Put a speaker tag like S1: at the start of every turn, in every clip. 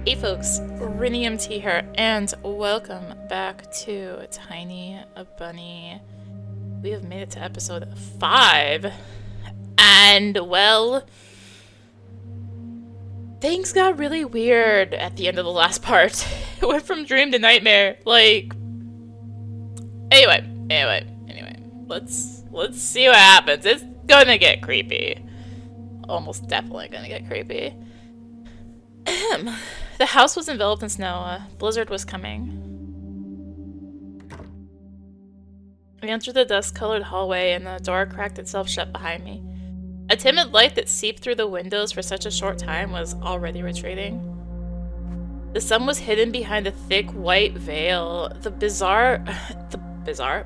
S1: Hey folks, rinimt here, and welcome back to Tiny Bunny. We have made it to episode 5, and well, things got really weird at the end of the last part. It went from dream to nightmare, like... Anyway, let's see what happens. It's gonna get creepy. Almost definitely gonna get creepy. The house was enveloped in snow. A blizzard was coming. We entered the dust-colored hallway, and the door cracked itself shut behind me. A timid light that seeped through the windows for such a short time was already retreating. The sun was hidden behind a thick white veil. The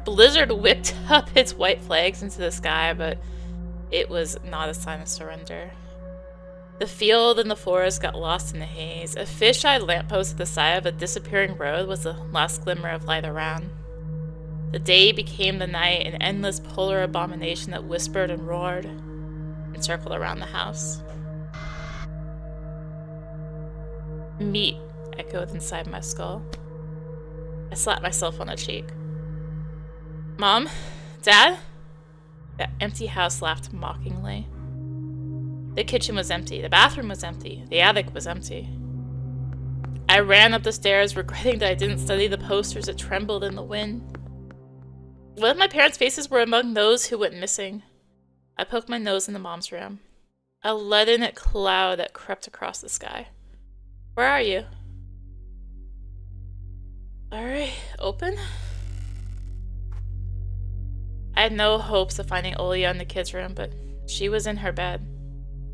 S1: blizzard whipped up its white flags into the sky, but it was not a sign of surrender. The field and the forest got lost in the haze. A fish-eyed lamppost at the side of a disappearing road was the last glimmer of light around. The day became the night, an endless polar abomination that whispered and roared and circled around the house. Meat echoed inside my skull. I slapped myself on the cheek. Mom? Dad? The empty house laughed mockingly. The kitchen was empty. The bathroom was empty. The attic was empty. I ran up the stairs, regretting that I didn't study the posters that trembled in the wind. One of my parents' faces were among those who went missing. I poked my nose into Mom's room. A leaden cloud that crept across the sky. Where are you? Alright, open? I had no hopes of finding Olya in the kids' room, but she was in her bed.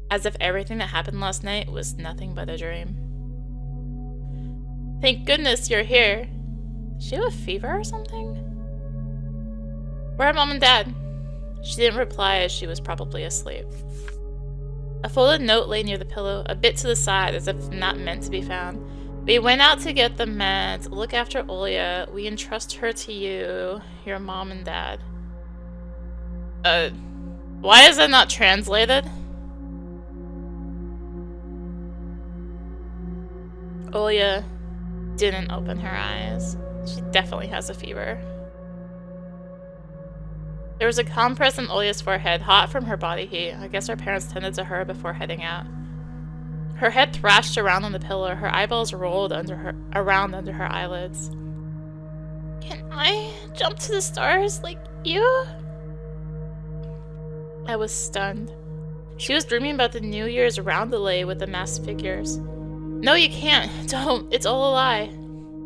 S1: As if everything that happened last night was nothing but a dream. Thank goodness you're here. Does she have a fever or something? Where are Mom and Dad? She didn't reply, as she was probably asleep. A folded note lay near the pillow, a bit to the side, as if not meant to be found. We went out to get the meds. Look after Olya. We entrust her to you, your Mom and Dad. Why is that not translated? Olya didn't open her eyes. She definitely has a fever. There was a compress on Olya's forehead, hot from her body heat. I guess her parents tended to her before heading out. Her head thrashed around on the pillow. Her eyeballs rolled around under her eyelids. Can I jump to the stars like you? I was stunned. She was dreaming about the New Year's roundelay with the masked figures. No, you can't. Don't. It's all a lie.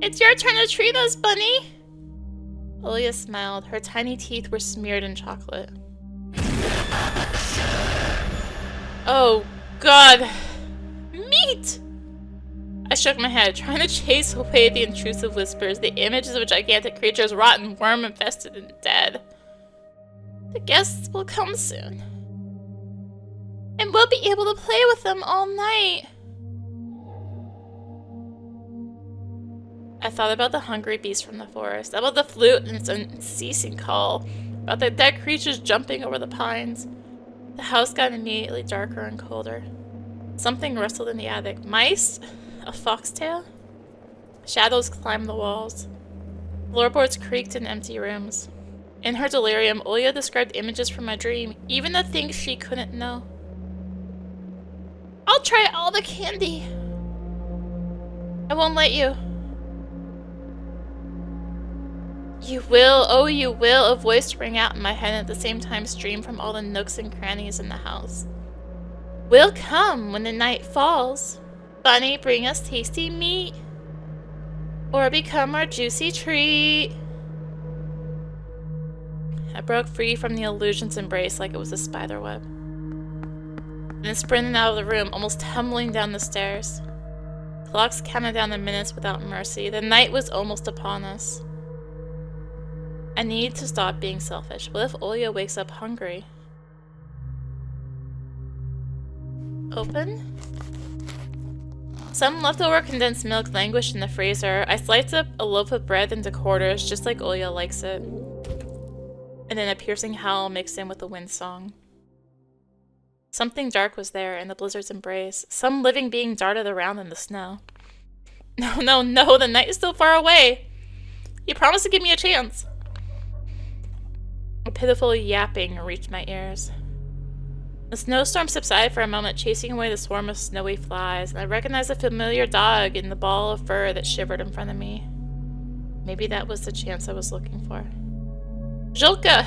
S1: It's your turn to treat us, Bunny! Olya smiled. Her tiny teeth were smeared in chocolate. Oh, God. Meat! I shook my head, trying to chase away the intrusive whispers, the images of gigantic creatures, rotten, worm-infested, and dead. The guests will come soon. And we'll be able to play with them all night. I thought about the hungry beast from the forest, about the flute and its unceasing call, about the dead creatures jumping over the pines. The house got immediately darker and colder. Something rustled in the attic. Mice? A foxtail? Shadows climbed the walls. Floorboards creaked in empty rooms. In her delirium, Olya described images from my dream, even the things she couldn't know. I'll try all the candy. I won't let you. You will, oh you will, a voice rang out in my head and at the same time streamed from all the nooks and crannies in the house. We'll come when the night falls. Bunny, bring us tasty meat. Or become our juicy treat. I broke free from the illusion's embrace like it was a spider web. Then sprinted out of the room, almost tumbling down the stairs. Clocks counted down the minutes without mercy. The night was almost upon us. I need to stop being selfish. What if Olya wakes up hungry? Open? Some leftover condensed milk languished in the freezer. I sliced up a loaf of bread into quarters, just like Olya likes it. And then a piercing howl mixed in with the wind song. Something dark was there in the blizzard's embrace. Some living being darted around in the snow. No, no, no, the night is still far away. You promised to give me a chance. A pitiful yapping reached my ears. The snowstorm subsided for a moment, chasing away the swarm of snowy flies, and I recognized a familiar dog in the ball of fur that shivered in front of me. Maybe that was the chance I was looking for. Julka!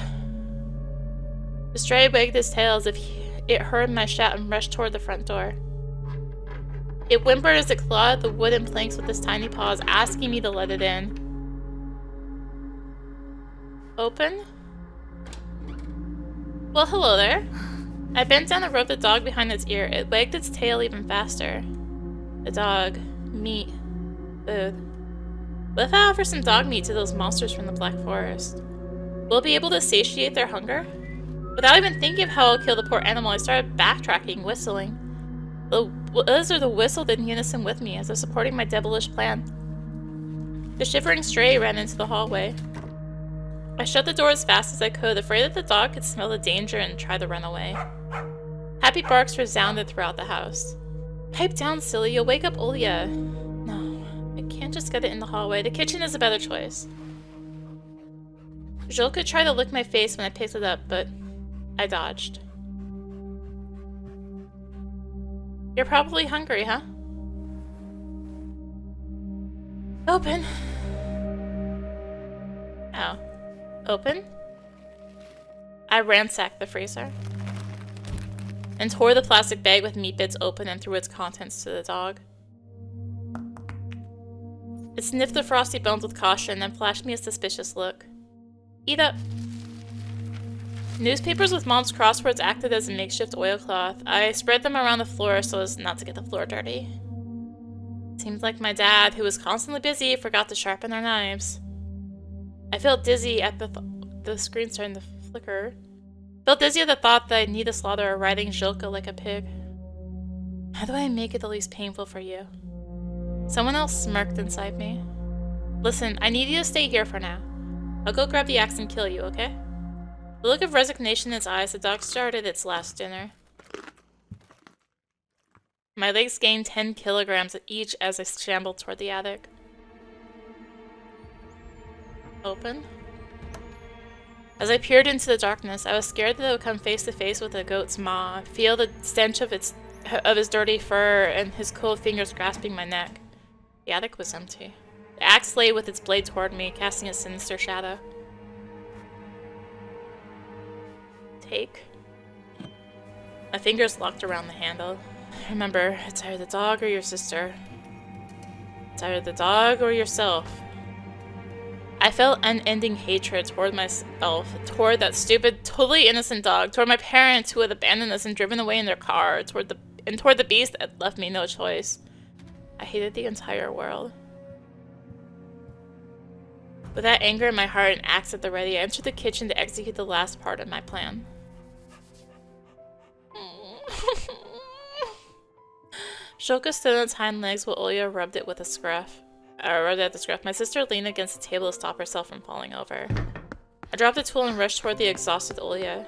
S1: The stray wagged its tail as if it heard my shout and rushed toward the front door. It whimpered as it clawed the wooden planks with its tiny paws, asking me to let it in. Open? Well, hello there. I bent down and rubbed the dog behind its ear. It wagged its tail even faster. The dog. Meat. Food. What if I offer some dog meat to those monsters from the Black Forest? Will it be able to satiate their hunger? Without even thinking of how I'll kill the poor animal, I started backtracking, whistling. The lizard whistled in unison with me as I was supporting my devilish plan. The shivering stray ran into the hallway. I shut the door as fast as I could, afraid that the dog could smell the danger and try to run away. Happy barks resounded throughout the house. Pipe down, silly. You'll wake up Olya. No, I can't just get it in the hallway. The kitchen is a better choice. Julka tried to lick my face when I picked it up, but I dodged. You're probably hungry, huh? Open. Oh. Open? I ransacked the freezer and tore the plastic bag with meat bits open and threw its contents to the dog. It sniffed the frosty bones with caution and flashed me a suspicious look. Eat up. Newspapers with Mom's crosswords acted as a makeshift oilcloth. I spread them around the floor so as not to get the floor dirty. Seemed like my dad, who was constantly busy, forgot to sharpen our knives. I felt dizzy at the screen starting to flicker. Felt dizzy at the thought that I'd need to slaughter a riding Julka like a pig. How do I make it the least painful for you? Someone else smirked inside me. Listen, I need you to stay here for now. I'll go grab the axe and kill you, okay? The look of resignation in its eyes, the dog started its last dinner. My legs gained 10 kilograms each as I shambled toward the attic. Open? As I peered into the darkness, I was scared that I would come face to face with a goat's maw, feel the stench of his dirty fur and his cold fingers grasping my neck. The attic was empty. The axe lay with its blade toward me, casting a sinister shadow. Take. My fingers locked around the handle. Remember, it's either the dog or your sister. It's either the dog or yourself. I felt unending hatred toward myself, toward that stupid, totally innocent dog, toward my parents who had abandoned us and driven away in their car, toward the beast that left me no choice. I hated the entire world. With that anger in my heart and axe at the ready, I entered the kitchen to execute the last part of my plan. Julka stood on its hind legs while Olya rubbed it with a scruff. Rubbed at the scruff. My sister leaned against the table to stop herself from falling over. I dropped the tool and rushed toward the exhausted Olya.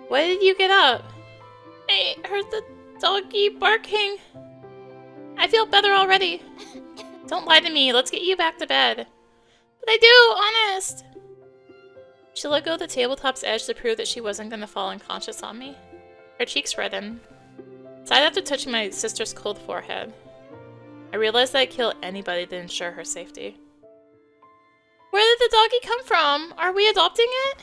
S1: Why did you get up? I heard the doggy barking. I feel better already. Don't lie to me. Let's get you back to bed. But I do, honest. She let go of the tabletop's edge to prove that she wasn't going to fall unconscious on me. Her cheeks reddened. Sighed after touching my sister's cold forehead. I realized that I'd kill anybody to ensure her safety. Where did the doggy come from? Are we adopting it?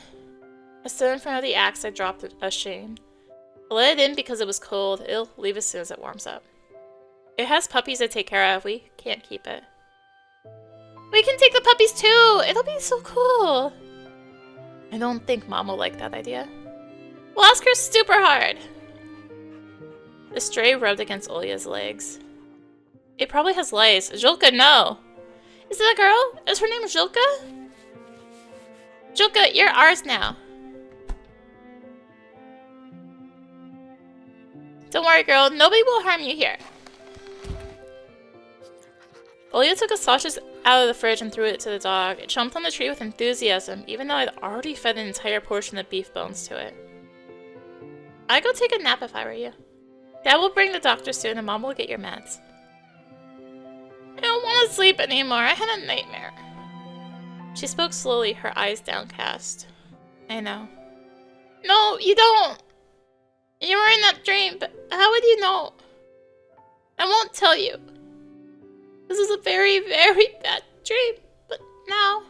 S1: I stood in front of the axe. I dropped it ashamed. I let it in because it was cold. It'll leave as soon as it warms up. It has puppies to take care of. We can't keep it. We can take the puppies too! It'll be so cool! I don't think Mom will like that idea. We'll ask her super hard! The stray rubbed against Olya's legs. It probably has lice. Julka, no! Is it a girl? Is her name Julka? Julka, you're ours now. Don't worry, girl. Nobody will harm you here. Olya took a sausage out of the fridge and threw it to the dog. It chomped on the treat with enthusiasm, even though I'd already fed an entire portion of beef bones to it. I'd go take a nap if I were you. Dad will bring the doctor soon and Mom will get your meds. to sleep anymore. I had a nightmare. She spoke slowly, her eyes downcast. I know. No, you don't. You were in that dream, but how would you know? I won't tell you. This is a very, very bad dream, but now...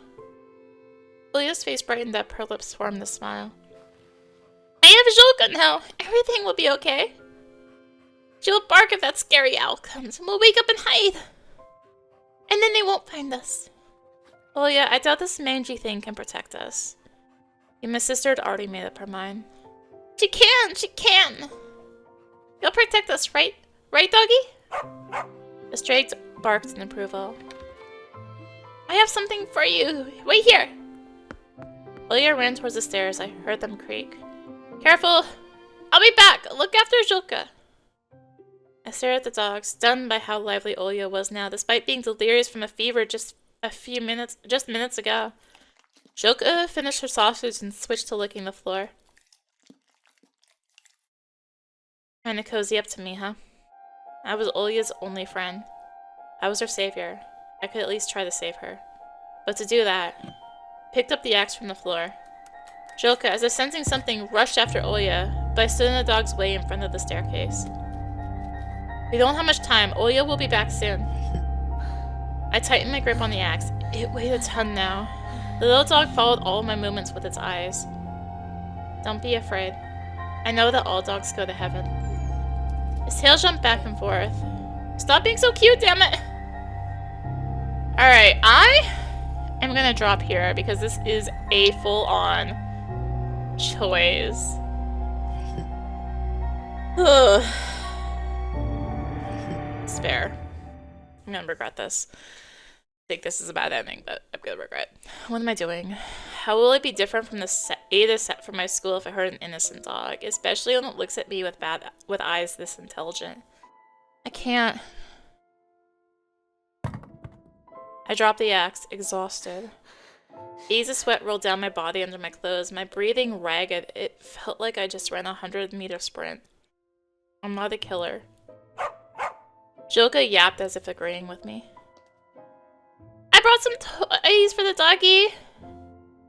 S1: Olya's face brightened up, her lips formed a smile. I have Zhulka now. Everything will be okay. She will bark if that scary owl comes, and we'll wake up and hide. And then they won't find us. Olya, I doubt this mangy thing can protect us. And my sister had already made up her mind. She can! She can! You'll protect us, right? Right, doggy? The stray barked in approval. I have something for you. Wait here! Olya ran towards the stairs. I heard them creak. Careful! I'll be back! Look after Zhulka! I stared at the dog, stunned by how lively Olya was now, despite being delirious from a fever just minutes ago. Zhulka finished her sausage and switched to licking the floor. Kinda cozy up to me, huh? I was Olya's only friend. I was her savior. I could at least try to save her. But to do that, picked up the axe from the floor. Zhulka, as if sensing something, rushed after Olya, but I stood in the dog's way in front of the staircase. We don't have much time. Olya will be back soon. I tightened my grip on the axe. It weighed a ton now. The little dog followed all of my movements with its eyes. Don't be afraid. I know that all dogs go to heaven. His tail jumped back and forth. Stop being so cute, damn it! Alright, I am gonna drop here because this is a full-on choice. Ugh. Spare. I'm gonna regret this. I think this is a bad ending, but I'm gonna regret. What am I doing? How will it be different from the set from my school if I heard an innocent dog, especially when it looks at me with eyes this intelligent? I can't. I dropped the axe, exhausted. Beads of sweat rolled down my body under my clothes, my breathing ragged. It felt like I just ran a 100-meter sprint. I'm not a killer. Zhulka yapped as if agreeing with me. I brought some toys for the doggy!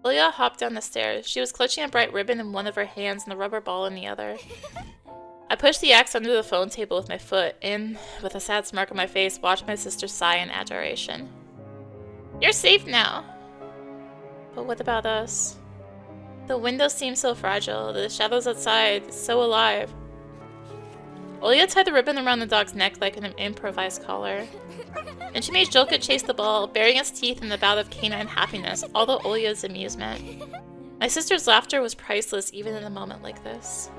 S1: Olya hopped down the stairs. She was clutching a bright ribbon in one of her hands and a rubber ball in the other. I pushed the axe under the phone table with my foot and, with a sad smirk on my face, watched my sister sigh in adoration. You're safe now. But what about us? The windows seem so fragile, the shadows outside so alive. Olya tied the ribbon around the dog's neck like an improvised collar. And she made Zhulka chase the ball, baring its teeth in a bout of canine happiness, all to Olya's amusement. My sister's laughter was priceless even in a moment like this.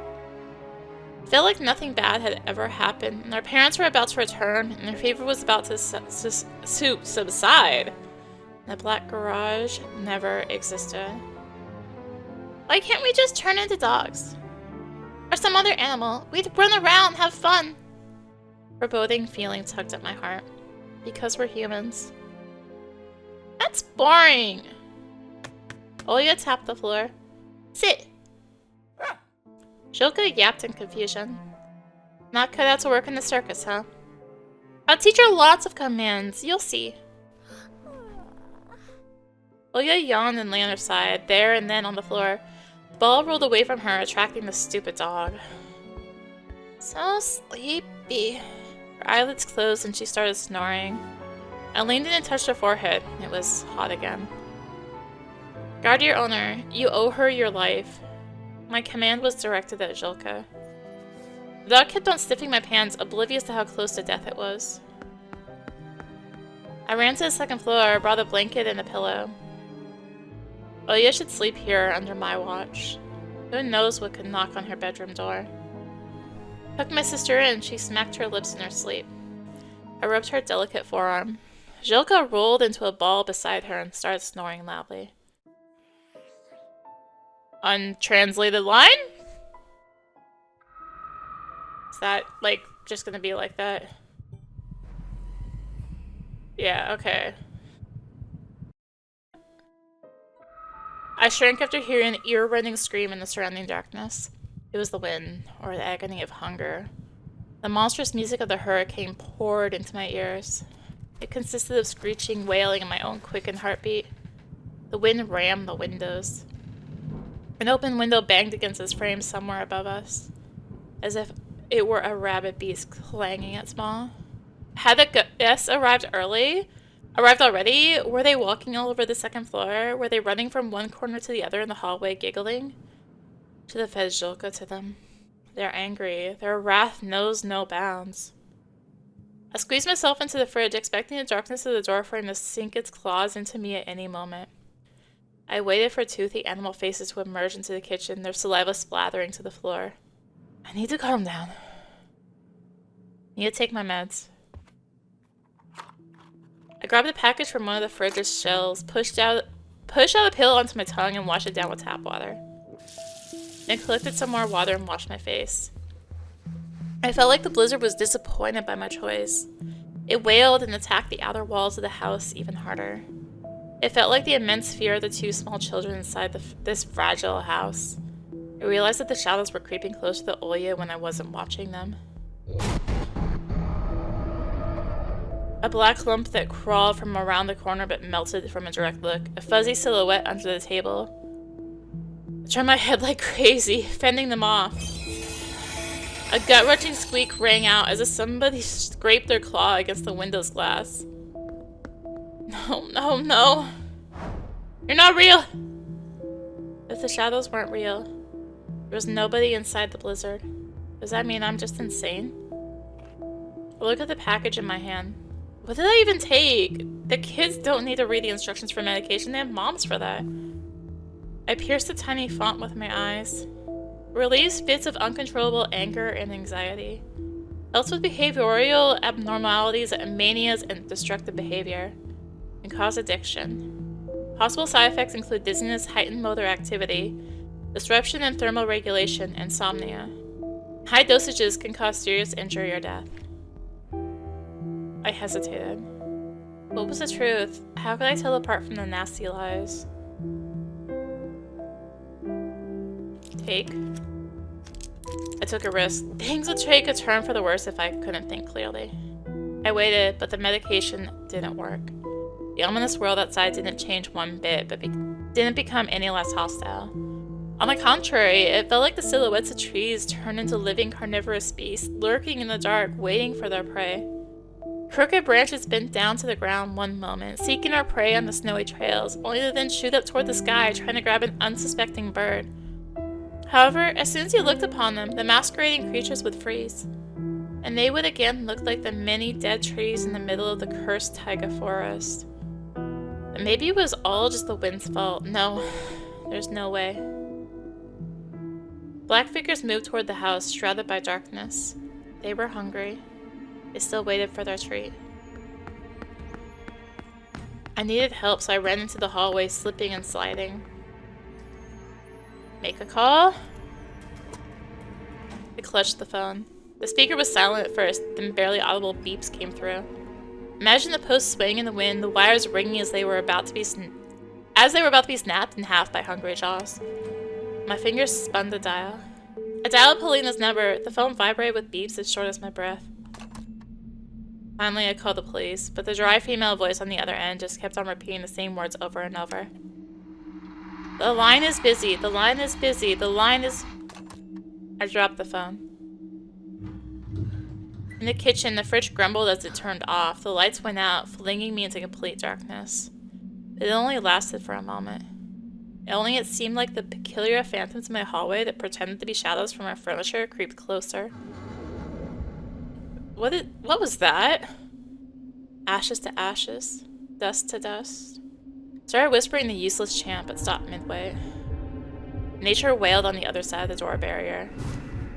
S1: It felt like nothing bad had ever happened, and our parents were about to return, and their fever was about to subside. The black garage never existed. Why can't we just turn into dogs? Or some other animal? We'd run around, have fun! Foreboding feeling tugged at my heart. Because we're humans. That's boring! Olya tapped the floor. Sit! Zhulka yapped in confusion. Not cut out to work in the circus, huh? I'll teach her lots of commands, you'll see. Olya yawned and lay on her side, there and then on the floor. The ball rolled away from her, attracting the stupid dog. So sleepy. Her eyelids closed and she started snoring. I leaned in and touched her forehead. It was hot again. Guard your owner. You owe her your life. My command was directed at Zhulka. The dog kept on sniffing my pants, oblivious to how close to death it was. I ran to the second floor, brought a blanket and a pillow. Olya should sleep here under my watch. Who knows what could knock on her bedroom door. Tucked my sister in, she smacked her lips in her sleep. I rubbed her delicate forearm. Zhulka rolled into a ball beside her and started snoring loudly. Untranslated line? Is that, like, just gonna be like that? Yeah, okay. I shrank after hearing an ear-rending scream in the surrounding darkness. It was the wind, or the agony of hunger. The monstrous music of the hurricane poured into my ears. It consisted of screeching, wailing, and my own quickened heartbeat. The wind rammed the windows. An open window banged against its frame somewhere above us, as if it were a rabid beast clanging its maw. Had the guests arrived already? Were they walking all over the second floor? Were they running from one corner to the other in the hallway, giggling? Should have fed Zhulka to them. They're angry. Their wrath knows no bounds. I squeezed myself into the fridge, expecting the darkness of the doorframe to sink its claws into me at any moment. I waited for toothy animal faces to emerge into the kitchen, their saliva splattering to the floor. I need to calm down. I need to take my meds. I grabbed a package from one of the fridge's shelves, pushed out a pill onto my tongue, and washed it down with tap water. Then collected some more water and washed my face. I felt like the blizzard was disappointed by my choice. It wailed and attacked the outer walls of the house even harder. It felt like the immense fear of the two small children inside this fragile house. I realized that the shadows were creeping closer to Olya when I wasn't watching them. A black lump that crawled from around the corner but melted from a direct look. A fuzzy silhouette under the table. I turned my head like crazy, fending them off. A gut-wrenching squeak rang out as if somebody scraped their claw against the window's glass. No, no, no. You're not real! If the shadows weren't real, there was nobody inside the blizzard. Does that mean I'm just insane? I look at the package in my hand. What did I even take? The kids don't need to read the instructions for medication. They have moms for that. I pierced the tiny font with my eyes. Relieves fits of uncontrollable anger and anxiety. Helps with behavioral abnormalities, manias, and destructive behavior. And cause addiction. Possible side effects include dizziness, heightened motor activity, disruption in thermal regulation, and insomnia. High dosages can cause serious injury or death. I hesitated. What was the truth? How could I tell apart from the nasty lies? Take. I took a risk. Things would take a turn for the worse if I couldn't think clearly. I waited, but the medication didn't work. The ominous world outside didn't change one bit, but didn't become any less hostile. On the contrary, it felt like the silhouettes of trees turned into living carnivorous beasts, lurking in the dark, waiting for their prey. Crooked branches bent down to the ground one moment, seeking our prey on the snowy trails, only to then shoot up toward the sky, trying to grab an unsuspecting bird. However, as soon as you looked upon them, the masquerading creatures would freeze, and they would again look like the many dead trees in the middle of the cursed taiga forest. But maybe it was all just the wind's fault. No, there's no way. Black figures moved toward the house, shrouded by darkness. They were hungry. They still waited for their treat. I needed help, so I ran into the hallway, slipping and sliding. Make a call? I clutched the phone. The speaker was silent at first, then barely audible beeps came through. Imagine the posts swaying in the wind, the wires ringing as they were about to be snapped in half by hungry jaws. My fingers spun the dial. I dialed Polina's number. The phone vibrated with beeps as short as my breath. Finally, I called the police, but the dry female voice on the other end just kept on repeating the same words over and over. The line is busy. The line is busy. The line is... I dropped the phone. In the kitchen, the fridge grumbled as it turned off. The lights went out, flinging me into complete darkness. It only lasted for a moment. It seemed like the peculiar phantoms in my hallway that pretended to be shadows from our furniture creeped closer. What was that? Ashes to ashes, dust to dust. Started whispering the useless chant, but stopped midway. Nature wailed on the other side of the door barrier.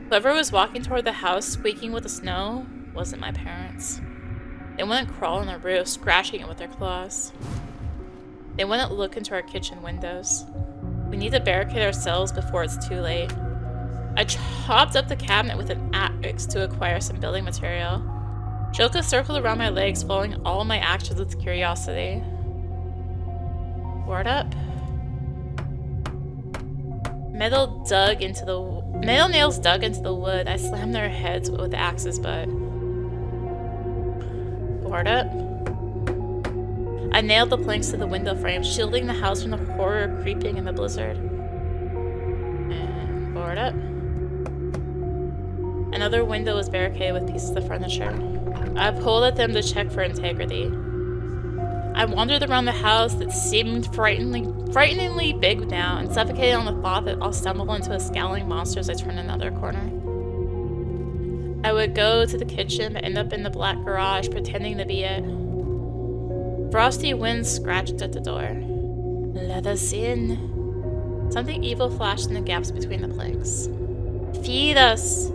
S1: Whoever was walking toward the house, squeaking with the snow, wasn't my parents. They wouldn't crawl on the roof, scratching it with their claws. They wouldn't look into our kitchen windows. We need to barricade ourselves before it's too late. I chopped up the cabinet with an axe to acquire some building material. Zhulka circled around my legs, following all my actions with curiosity. Word up. Metal nails dug into the wood. I slammed their heads with the axe's butt. Board up. I nailed the planks to the window frame, shielding the house from the horror creeping in the blizzard. And board up. Another window was barricaded with pieces of furniture. I pulled at them to check for integrity. I wandered around the house that seemed frighteningly big now, and suffocated on the thought that I'll stumble into a scowling monster as I turn another corner. I would go to the kitchen but end up in the black garage, pretending to be it. Frosty wind scratched at the door. Let us in. Something evil flashed in the gaps between the planks. Feed us!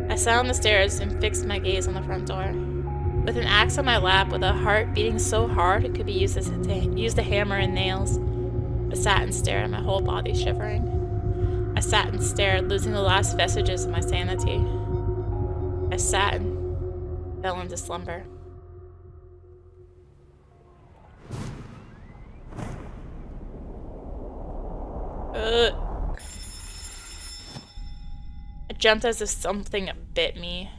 S1: I sat on the stairs and fixed my gaze on the front door. With an axe on my lap, with a heart beating so hard it could be used to hammer and nails, I sat and stared, my whole body shivering. I sat and stared, losing the last vestiges of my sanity. I sat and fell into slumber. I jumped as if something bit me.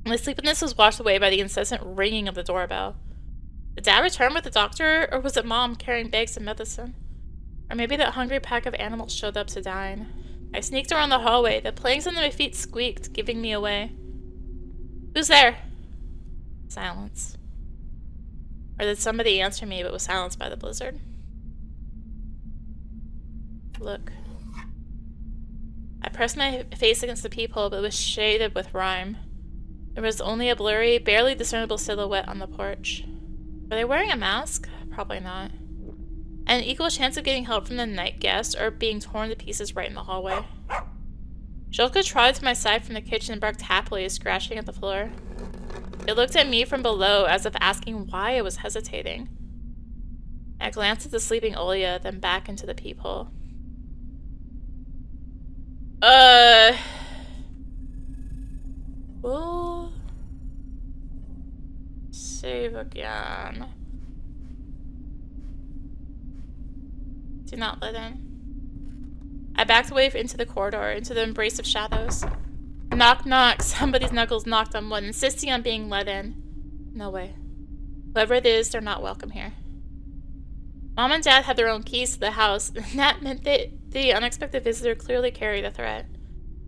S1: My sleepiness was washed away by the incessant ringing of the doorbell. Did Dad return with the doctor, or was it Mom carrying bags of medicine? Or maybe that hungry pack of animals showed up to dine. I sneaked around the hallway. The planks under my feet squeaked, giving me away. Who's there? Silence. Or did somebody answer me but was silenced by the blizzard? Look. I pressed my face against the peephole, but it was shaded with rime. There was only a blurry, barely discernible silhouette on the porch. Were they wearing a mask? Probably not. And an equal chance of getting help from the night guest or being torn to pieces right in the hallway. Zhilka trotted to my side from the kitchen and barked happily, scratching at the floor. It looked at me from below as if asking why I was hesitating. I glanced at the sleeping Olya, then back into the peephole. We'll save again. Do not let in. I backed away into the corridor, into the embrace of shadows. Knock, knock. Somebody's knuckles knocked on wood, insisting on being let in. No way. Whoever it is, they're not welcome here. Mom and Dad had their own keys to the house, and that meant that the unexpected visitor clearly carried a threat.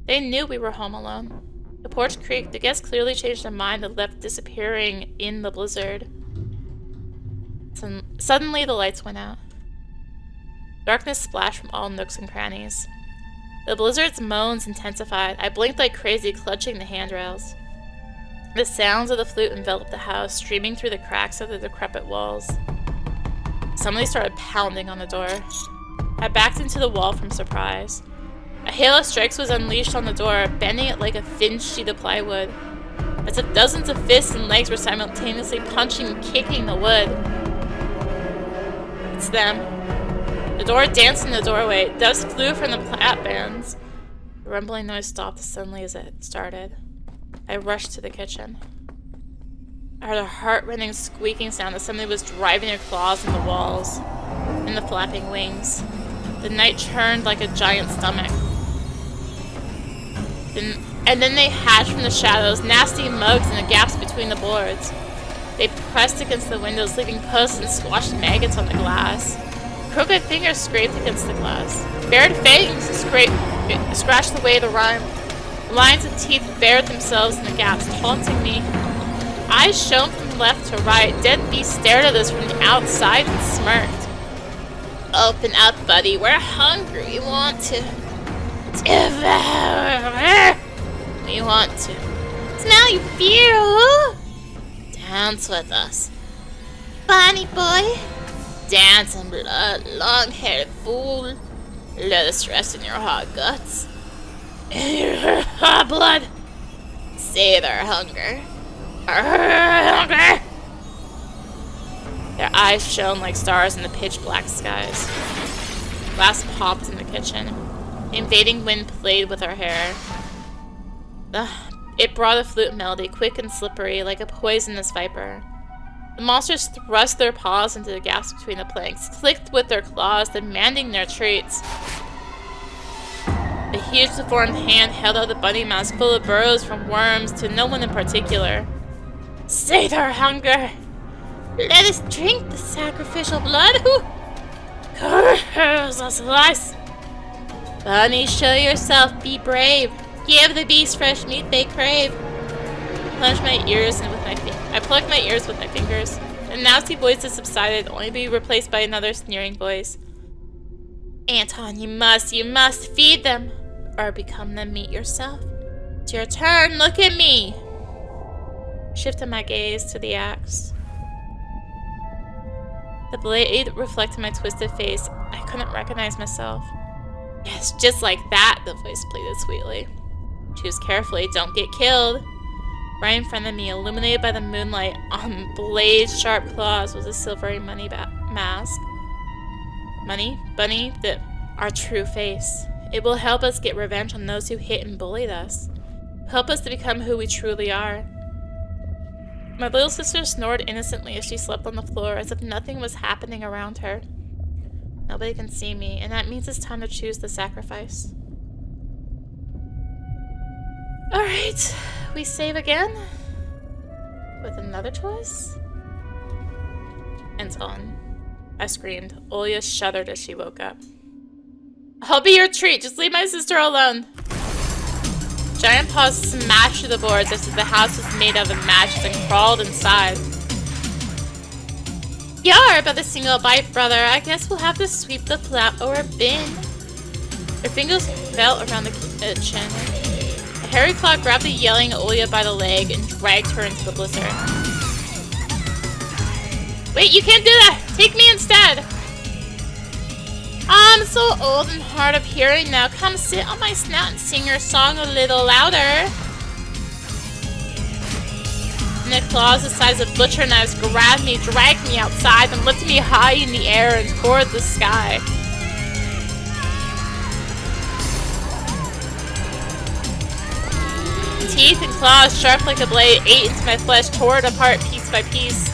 S1: They knew we were home alone. The porch creaked. The guests clearly changed their mind and left, disappearing in the blizzard. Suddenly, the lights went out. Darkness splashed from all nooks and crannies. The blizzard's moans intensified. I blinked like crazy, clutching the handrails. The sounds of the flute enveloped the house, streaming through the cracks of the decrepit walls. Somebody started pounding on the door. I backed into the wall from surprise. A hail of strikes was unleashed on the door, bending it like a thin sheet of plywood, as if dozens of fists and legs were simultaneously punching and kicking the wood. It's them. The door danced in the doorway. Dust flew from the platbands. The rumbling noise stopped as suddenly as it started. I rushed to the kitchen. I heard a heart-rending squeaking sound as somebody was driving their claws in the walls, in the flapping wings. The night churned like a giant stomach. And then they hatched from the shadows, nasty mugs in the gaps between the boards. They pressed against the windows, leaving pus and squashed maggots on the glass. Crooked fingers scraped against the glass. Bared fangs scratched away the rime. Lines of teeth bared themselves in the gaps, taunting me. Eyes shone from left to right. Dead beasts stared at us from the outside and smirked. Open up, buddy. We're hungry. We want to devour. We want to smell your fear. Dance with us. Bunny boy. Dance in blood, long-haired fool. Let us rest in your hot guts. In your hot blood. Save our hunger. Their eyes shone like stars in the pitch-black skies. Glass popped in the kitchen. The invading wind played with our hair. It brought a flute melody, quick and slippery, like a poisonous viper. The monsters thrust their paws into the gaps between the planks, clicked with their claws, demanding their treats. A huge deformed hand held out the bunny mask full of burrows from worms to no one in particular. Save our hunger! Let us drink the sacrificial blood. Who curls us lice? Bunny, show yourself. Be brave. Give the beasts fresh meat they crave. Plunge my ears in with my I plucked my ears with my fingers. The nasty voices subsided, only to be replaced by another sneering voice. Anton, you must feed them, or become the meat yourself. It's your turn, look at me! Shifted my gaze to the axe. The blade reflected my twisted face. I couldn't recognize myself. Yes, just like that, the voice pleaded sweetly. Choose carefully, don't get killed. Right in front of me, illuminated by the moonlight, on the blade's sharp claws was a silvery money mask. Money, Bunny, our true face. It will help us get revenge on those who hit and bullied us. Help us to become who we truly are. My little sister snored innocently as she slept on the floor, as if nothing was happening around her. Nobody can see me, and that means it's time to choose the sacrifice. Alright, we save again? With another choice? Anton. I screamed. Olya shuddered as she woke up. I'll be your treat, just leave my sister alone. Giant paws smashed through the boards as if the house was made of matches and crawled inside. Yar, but a single bite, brother. I guess we'll have to sweep the flap or bin. Her fingers felt around the kitchen. A hairy claw grabbed the yelling Olya by the leg and dragged her into the blizzard. Wait, you can't do that! Take me instead! I'm so old and hard of hearing now. Come sit on my snout and sing your song a little louder. And the claws the size of butcher knives grabbed me, dragged me outside, and lifted me high in the air and toward the sky. Teeth and claws, sharp like a blade, ate into my flesh, tore it apart piece by piece.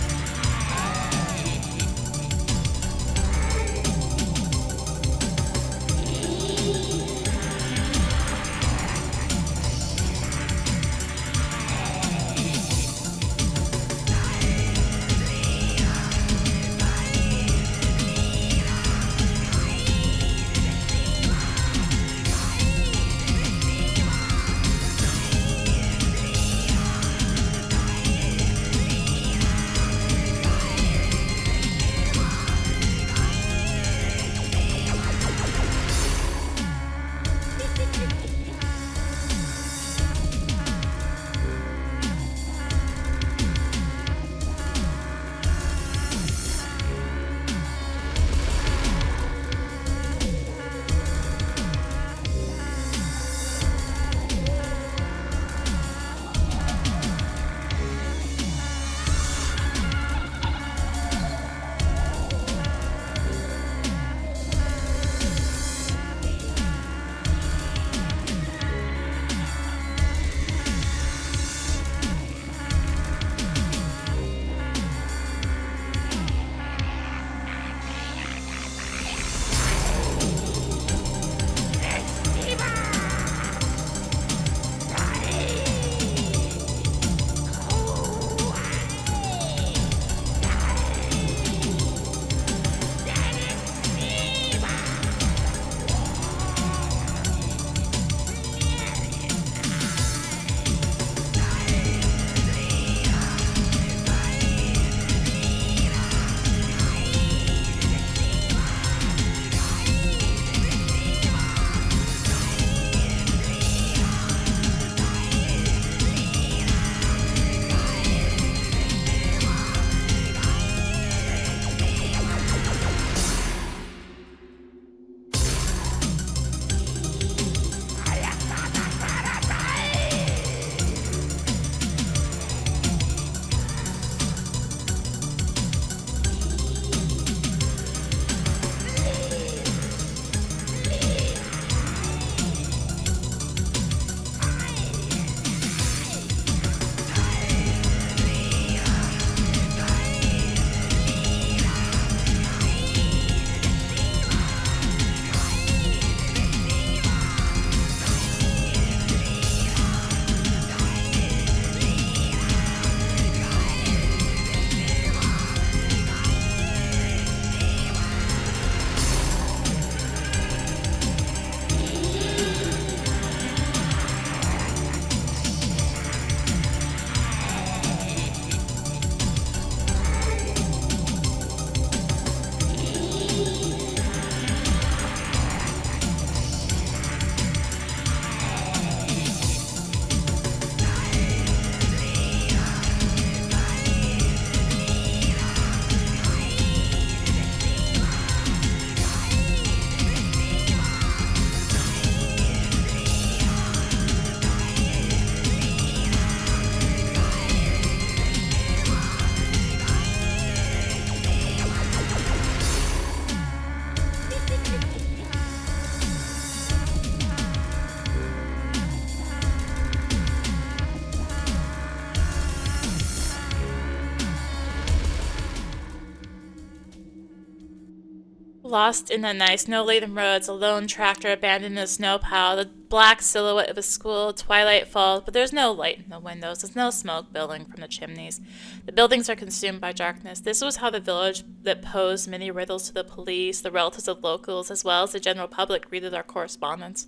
S1: Lost in the night, snow-laden roads, a lone tractor abandoned in a snow pile, the black silhouette of a school, twilight falls, but there's no light in the windows, there's no smoke billowing from the chimneys. The buildings are consumed by darkness. This was how the village that posed many riddles to the police, the relatives of locals, as well as the general public greeted our correspondence.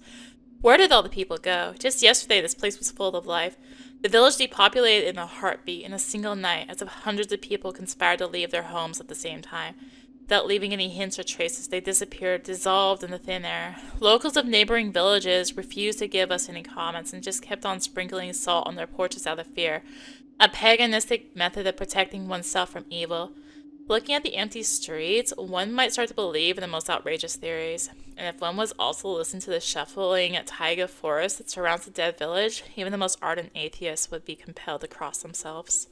S1: Where did all the people go? Just yesterday, this place was full of life. The village depopulated in a heartbeat, in a single night, as if hundreds of people conspired to leave their homes at the same time. Without leaving any hints or traces, they disappeared, dissolved in the thin air. Locals of neighboring villages refused to give us any comments and just kept on sprinkling salt on their porches out of fear. A paganistic method of protecting oneself from evil. Looking at the empty streets, one might start to believe in the most outrageous theories. And if one was also listening to the shuffling taiga forest that surrounds the dead village, even the most ardent atheists would be compelled to cross themselves.